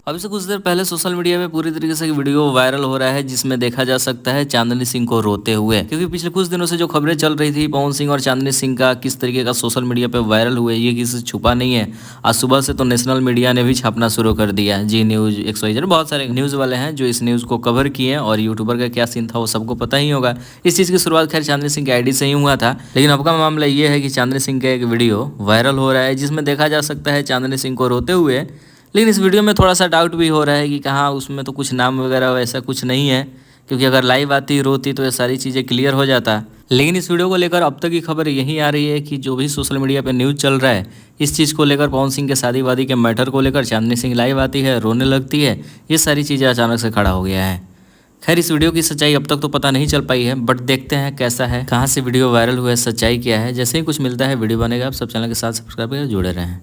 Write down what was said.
अभी से कुछ देर पहले सोशल मीडिया में पूरी तरीके से वीडियो वायरल हो रहा है जिसमें देखा जा सकता है चांदनी सिंह को रोते हुए, क्योंकि पिछले कुछ दिनों से जो खबरें चल रही थी पवन सिंह और चांदनी सिंह का किस तरीके का सोशल मीडिया पे वायरल हुए, ये किसी से छुपा नहीं है। आज सुबह से तो नेशनल मीडिया ने भी छापना शुरू कर दिया। जी न्यूज, XYZ, बहुत सारे न्यूज वाले हैं जो इस न्यूज को कवर किए, और यूट्यूबर का क्या सीन था वो सबको पता ही होगा। इस चीज की शुरुआत खैर चांदनी सिंह की आईडी से ही हुआ था, लेकिन अब का मामला ये है कि चांदनी सिंह का एक वीडियो वायरल हो रहा है जिसमें देखा जा सकता है चांदनी सिंह को रोते हुए। लेकिन इस वीडियो में थोड़ा सा डाउट भी हो रहा है कि कहाँ उसमें तो कुछ नाम वगैरह वैसा कुछ नहीं है, क्योंकि अगर लाइव आती रोती तो ये सारी चीज़ें क्लियर हो जाता। लेकिन इस वीडियो को लेकर अब तक की खबर यही आ रही है कि जो भी सोशल मीडिया पे न्यूज़ चल रहा है इस चीज़ को लेकर, पवन सिंह के शादी वादी के मैटर को लेकर, चांदनी सिंह लाइव आती है, रोने लगती है, ये सारी चीज़ें अचानक से खड़ा हो गया है। खैर इस वीडियो की सच्चाई अब तक तो पता नहीं चल पाई है, बट देखते हैं कैसा है, कहाँ से वीडियो वायरल हुआ है, सच्चाई क्या है। जैसे ही कुछ मिलता है वीडियो बनेगा, आप सब चैनल के साथ सब्सक्राइब करके जुड़े रहें।